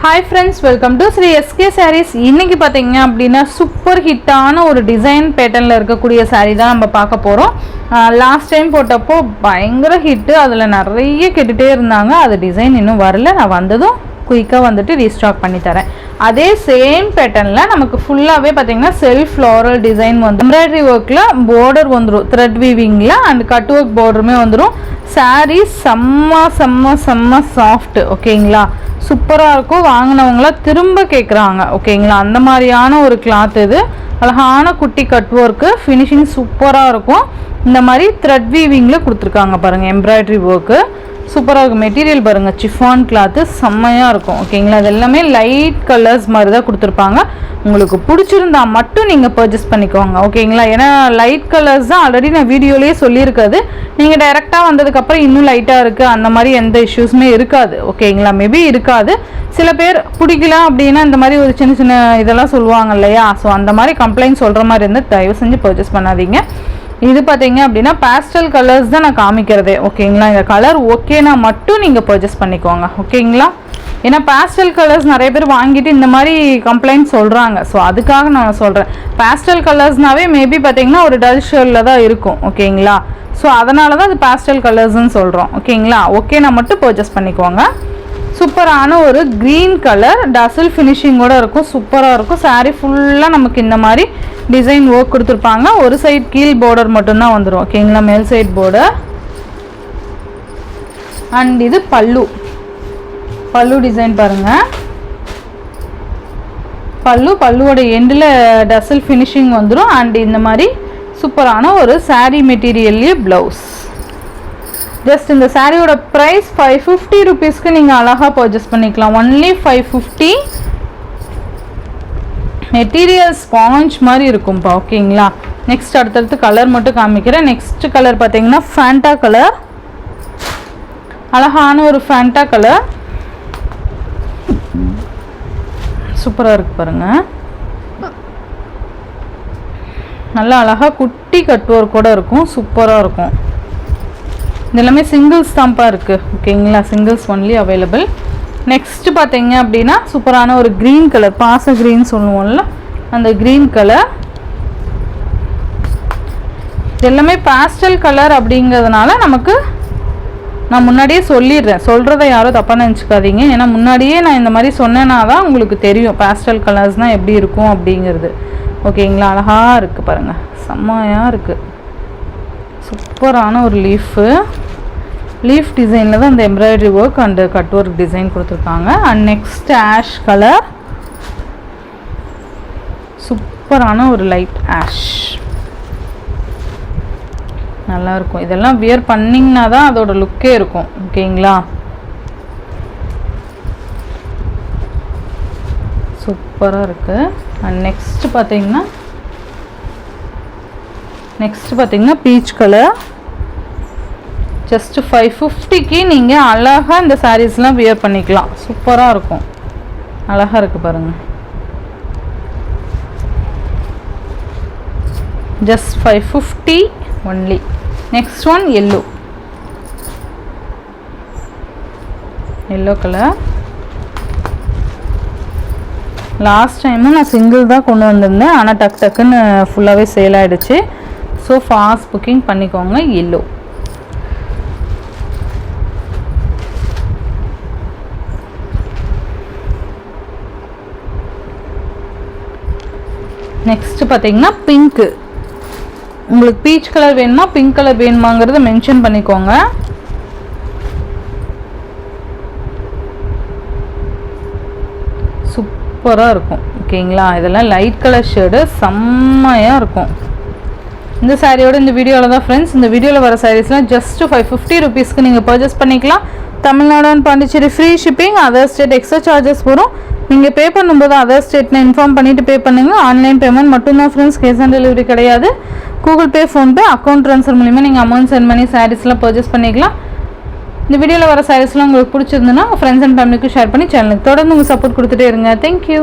Hi friends, welcome to Sri SK Sarees. இன்னைக்கு பாத்தீங்க அப்படினா சூப்பர் ஹிட்டான ஒரு டிசைன் பேட்டர்ன்ல இருக்கக்கூடிய saree தான் நம்ம பார்க்க போறோம். லாஸ்ட் டைம் போட்டப்போ பயங்கர ஹிட், அதுல நிறைய கேட்டுட்டே இருந்தாங்க. அது டிசைன் இன்னும் வரல, நான் வந்ததும் குயிக்கா வந்துட்டு ரீஸ்டாக் பண்ணி தரேன். அதே சேம் பேட்டர்ன்ல நமக்கு ஃபுல்லாவே பாத்தீங்கன்னா செல்ஃப் ஃப்ளோரல் டிசைன் வந்து எம்ப்ராய்டரி ஒர்க்ல border வந்துரும், thread weavingல and கட் ஒர்க் borderமே வந்துரும். saree செம்ம சாஃப்ட், ஓகேங்களா? சூப்பராக இருக்கும். வாங்கினவங்கள திரும்ப கேட்குறாங்க, ஓகேங்களா? அந்த மாதிரியான ஒரு கிளாத் இது. அழகான குட்டி கட் ஒர்க்கு, ஃபினிஷிங் சூப்பராக இருக்கும். இந்த மாதிரி த்ரெட் வீவிங்கில் கொடுத்துருக்காங்க பாருங்கள், எம்ப்ராய்டரி ஒர்க்கு சூப்பராக இருக்கும். மெட்டீரியல் பாருங்கள், சிஃபான் கிளாத்து செம்மையாக இருக்கும், ஓகேங்களா? அது எல்லாமே லைட் கலர்ஸ் மாதிரி தான் கொடுத்துருப்பாங்க. உங்களுக்கு பிடிச்சிருந்தா மட்டும் நீங்கள் பர்ச்சேஸ் பண்ணிக்கோங்க, ஓகேங்களா? ஏன்னா லைட் கலர்ஸ் தான் ஆல்ரெடி நான் வீடியோலேயே சொல்லியிருக்காது. நீங்கள் டைரெக்டாக வந்ததுக்கப்புறம் இன்னும் லைட்டாக இருக்குது அந்த மாதிரி எந்த இஷ்யூஸுமே இருக்காது, ஓகேங்களா? மேபி இருக்காது. சில பேர் பிடிக்கல அப்படின்னா இந்த மாதிரி ஒரு சின்ன சின்ன இதெல்லாம் சொல்லுவாங்க இல்லையா? ஸோ அந்த மாதிரி கம்ப்ளைண்ட் சொல்கிற மாதிரி இருந்தால் தயவு செஞ்சு பர்ச்சேஸ் பண்ணாதீங்க. இது பார்த்தீங்க அப்படின்னா பேஸ்டல் கலர்ஸ் தான் நான் காமிக்கிறதே, ஓகேங்களா? இந்த கலர் ஓகேனா மட்டும் நீங்கள் பர்ச்சேஸ் பண்ணிக்கோங்க, ஓகேங்களா? ஏன்னா பேஸ்டல் கலர்ஸ் நிறைய பேர் வாங்கிட்டு இந்த மாதிரி கம்ப்ளைண்ட் சொல்கிறாங்க. ஸோ அதுக்காக நான் சொல்கிறேன். பேஸ்டல் கலர்ஸ்னாவே மேபி பார்த்தீங்கன்னா ஒரு டல் ஷேடில் தான் இருக்கும், ஓகேங்களா? ஸோ அதனால தான் அது பேஸ்டல் கலர்ஸ்ன்னு சொல்கிறோம், ஓகேங்களா? ஓகேனா மட்டும் பர்ச்சேஸ் பண்ணிக்கோங்க. சூப்பரான ஒரு க்ரீன் கலர் டசில் ஃபினிஷிங்கோடு இருக்கும், சூப்பராக இருக்கும். சாரீ ஃபுல்லாக நமக்கு இந்த மாதிரி டிசைன் ஒர்க் கொடுத்துருப்பாங்க. ஒரு சைட் கீழ் பார்டர் மட்டும்தான் வந்துடும், ஓகேங்களா? மேல் சைட் பார்டர். அண்ட் இது பல்லு டிசைன் பாருங்கள். பல்லுவோட எண்டில் டசில் ஃபினிஷிங் வந்துடும். அண்ட் இந்த மாதிரி சூப்பரான ஒரு சாரீ மெட்டீரியல்லையே ப்ளவுஸ். ஜஸ்ட் இந்த சாரியோட ப்ரைஸ் 550 ருபீஸ்க்கு நீங்கள் அழகாக பர்ச்சேஸ் பண்ணிக்கலாம். ஒன்லி 550. மெட்டீரியல் ஸ்பாஞ்ச் மாதிரி இருக்கும்ப்பா, ஓகேங்களா? நெக்ஸ்ட் அடுத்தடுத்து கலர் மட்டும் காமிக்கிறேன். நெக்ஸ்ட் கலர் பார்த்தீங்கன்னா ஃபேண்டா கலர். அழகான ஒரு ஃபேண்டா கலர், சூப்பராக இருக்கு பாருங்கள். நல்லா அழகாக குட்டி கட் ஒர்க் கூட இருக்கும், சூப்பராக இருக்கும். இது எல்லாமே சிங்கிள்ஸ் தான்ப்பா இருக்குது, ஓகேங்களா? Singles only available. நெக்ஸ்ட்டு பார்த்தீங்க அப்படின்னா சூப்பரான ஒரு க்ரீன் கலர், பாச க்ரீன் சொல்லுவோம்ல, அந்த க்ரீன் கலர். இது எல்லாமே பாஸ்டல் கலர் அப்படிங்கிறதுனால நமக்கு நான் முன்னாடியே சொல்லிடுறேன். சொல்கிறத யாரும் தப்பாக நினச்சிக்காதீங்க. ஏன்னா முன்னாடியே நான் இந்த மாதிரி சொன்னேன்னா தான் உங்களுக்கு தெரியும் பாஸ்டல் கலர்ஸ்னால் எப்படி இருக்கும் அப்படிங்கிறது, ஓகேங்களா? அழகாக இருக்குது பாருங்கள், செம்மையாக இருக்குது. சூப்பரான ஒரு லீஃப் டிசைனில் தான் அந்த embroidery work and cut work design கொடுத்துருக்காங்க. அண்ட் நெக்ஸ்ட் ஆஷ் கலர், சூப்பரான ஒரு லைட் ஆஷ், நல்லாயிருக்கும். இதெல்லாம் வியர் பண்ணிங்கன்னா தான் அதோட லுக்கே இருக்கும், ஓகேங்களா? சூப்பராக இருக்குது. அண்ட் நெக்ஸ்ட் பார்த்தீங்கன்னா பீச் கலர். ஜஸ்ட் 550க்கு நீங்கள் அழகாக இந்த சாரீஸ்லாம் வியர் பண்ணிக்கலாம், சூப்பராக இருக்கும். அழகாக இருக்குது பாருங்கள். Just 550 only. Next one yellow colour. Last டைமும் நான் சிங்கிள் தான் கொண்டு வந்திருந்தேன், ஆனால் டக்குன்னு ஃபுல்லாகவே சேல் ஆகிடுச்சு. ஸோ ஃபாஸ்ட் புக்கிங் பண்ணிக்கோங்க. எல்லோ நெக்ஸ்ட் பார்த்தீங்கன்னா பிங்க்கு. உங்களுக்கு பீச் கலர் வேணுமா பிங்க் கலர் வேணுமாங்கிறத மென்ஷன் பண்ணிக்கோங்க. சூப்பராக இருக்கும், ஓகேங்களா? இதெல்லாம் லைட் கலர் ஷேடு, செம்மையாக இருக்கும். இந்த சாரியோட இந்த வீடியோவில் தான் ஃப்ரெண்ட்ஸ். இந்த வீடியோவில் வர சாரீஸ்லாம் ஜஸ்ட் 550 ருபீஸ்க்கு நீங்கள் பர்ச்சேஸ் பண்ணிக்கலாம். Tamil Nadu and Pondicherry free shipping. Other state extra charges வரும். நீங்கள் பே பண்ணும்போது அதர் ஸ்டேட்னு இன்ஃபார்ம் பண்ணிவிட்டு பே பண்ணுங்கள். ஆன்லைன் பேமெண்ட் மட்டும்தான் ஃப்ரெண்ட்ஸ், கேஷ் ஆன் டெலிவரி கிடையாது. Google Pay, PhonePe, account transfer மூலிமா நீங்கள் அமௌண்ட் சென்ட் பண்ணி சாரீஸ்லாம் பர்ச்சேஸ் பண்ணிக்கலாம். இந்த வீடியோவில் வர சாரீஸ்லாம் உங்களுக்கு பிடிச்சிருந்துன்னா ஃப்ரெண்ட்ஸ் அண்ட் ஃபேமிலிக்கு ஷேர் பண்ணி சேனலுக்கு தொடர்ந்து உங்கள் சப்போர்ட் கொடுத்துட்டே இருங்க. தேங்க்யூ.